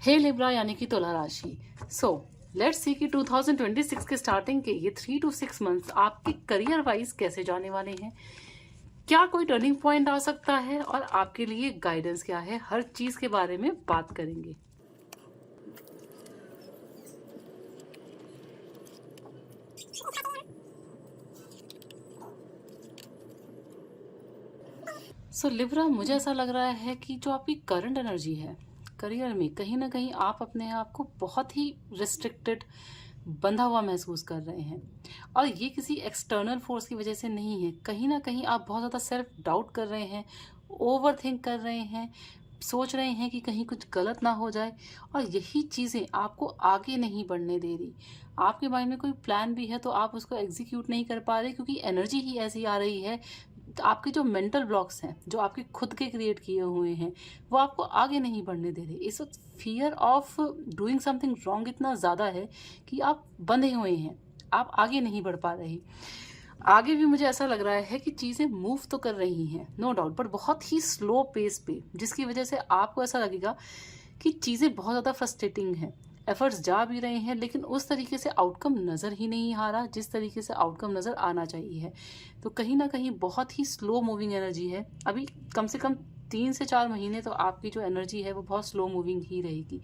हे Libra यानी कि तुला राशि। सो लेट्स सी कि 2026 के स्टार्टिंग के ये 3 to 6 मंथ्स आपके करियर वाइज कैसे जाने वाले हैं, क्या कोई टर्निंग पॉइंट आ सकता है और आपके लिए गाइडेंस क्या है, हर चीज के बारे में बात करेंगे। सो लिब्रा, मुझे ऐसा लग रहा है कि जो आपकी करंट एनर्जी है करियर में, कहीं ना कहीं आप अपने आप को बहुत ही रिस्ट्रिक्टेड, बंधा हुआ महसूस कर रहे हैं। और ये किसी एक्सटर्नल फोर्स की वजह से नहीं है, कहीं ना कहीं आप बहुत ज़्यादा सेल्फ डाउट कर रहे हैं, ओवर थिंक कर रहे हैं, सोच रहे हैं कि कहीं कुछ गलत ना हो जाए। और यही चीज़ें आपको आगे नहीं बढ़ने दे रही। आपके माइंड में कोई प्लान भी है तो आप उसको एग्जीक्यूट नहीं कर पा रहे, क्योंकि एनर्जी ही ऐसी आ रही है। तो आपके जो मेंटल ब्लॉक्स हैं, जो आपके खुद के क्रिएट किए हुए हैं, वो आपको आगे नहीं बढ़ने दे रहे। इस वक्त fear of doing something wrong इतना ज़्यादा है कि आप बंधे हुए हैं, आप आगे नहीं बढ़ पा रहे। आगे भी मुझे ऐसा लग रहा है कि चीज़ें मूव तो कर रही हैं, नो डाउट, बट बहुत ही स्लो पेस पे, जिसकी वजह से आपको ऐसा लगेगा कि चीज़ें बहुत ज़्यादा फ्रस्ट्रेटिंग हैं। एफर्ट्स जा भी रहे हैं लेकिन उस तरीके से आउटकम नज़र ही नहीं आ रहा जिस तरीके से आउटकम नज़र आना चाहिए है। तो कहीं ना कहीं बहुत ही स्लो मूविंग एनर्जी है। अभी कम से कम 3 से 4 महीने तो आपकी जो एनर्जी है वो बहुत स्लो मूविंग ही रहेगी।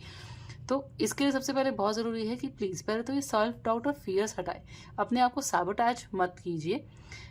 तो इसके लिए सबसे पहले बहुत ज़रूरी है कि प्लीज़ पहले तो ये सेल्फ डाउट और फियर्स हटाए, अपने आप को सैबोटैज मत कीजिए,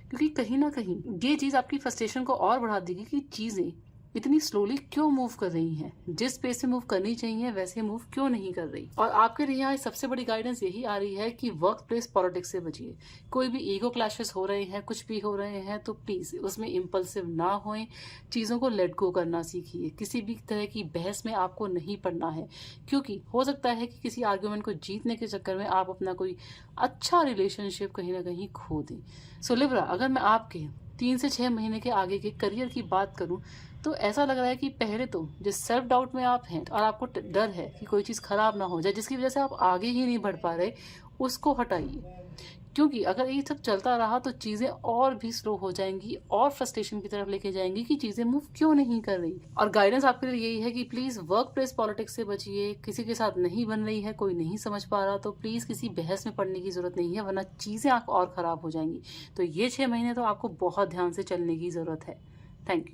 क्योंकि कहीं ना कहीं ये चीज़ आपकी फ्रस्ट्रेशन को और बढ़ा देगी कि चीज़ें इतनी स्लोली क्यों मूव कर रही हैं, जिस पेस से मूव करनी चाहिए वैसे मूव क्यों नहीं कर रही। और आपके लिए यहाँ सबसे बड़ी गाइडेंस यही आ रही है कि वर्क प्लेस पॉलिटिक्स से बचिए। कोई भी ईगो क्लैशेस हो रहे हैं, कुछ भी हो रहे हैं, तो प्लीज़ उसमें इम्पल्सिव ना होएं, चीज़ों को लेट गो करना सीखिए। किसी भी तरह की बहस में आपको नहीं पड़ना है, क्योंकि हो सकता है कि किसी आर्ग्यूमेंट को जीतने के चक्कर में आप अपना कोई अच्छा रिलेशनशिप कहीं ना कहीं खो दें। सो लिब्रा, अगर मैं आपके 3 से 6 महीने के आगे के करियर की बात करूं तो ऐसा लग रहा है कि पहले तो जिस सेल्फ डाउट में आप हैं और आपको डर है कि कोई चीज़ खराब ना हो जाए, जिसकी वजह से आप आगे ही नहीं बढ़ पा रहे, उसको हटाइए। क्योंकि अगर ये सब चलता रहा तो चीज़ें और भी स्लो हो जाएंगी और फ्रस्ट्रेशन की तरफ लेके जाएंगी कि चीज़ें मूव क्यों नहीं कर रही। और गाइडेंस आपके लिए यही है कि प्लीज़ वर्क प्लेस पॉलिटिक्स से बचिए। किसी के साथ नहीं बन रही है, कोई नहीं समझ पा रहा, तो प्लीज़ किसी बहस में पड़ने की ज़रूरत नहीं है, वरना चीज़ें और ख़राब हो जाएंगी। तो ये 6 महीने तो आपको बहुत ध्यान से चलने की ज़रूरत है। Thank you.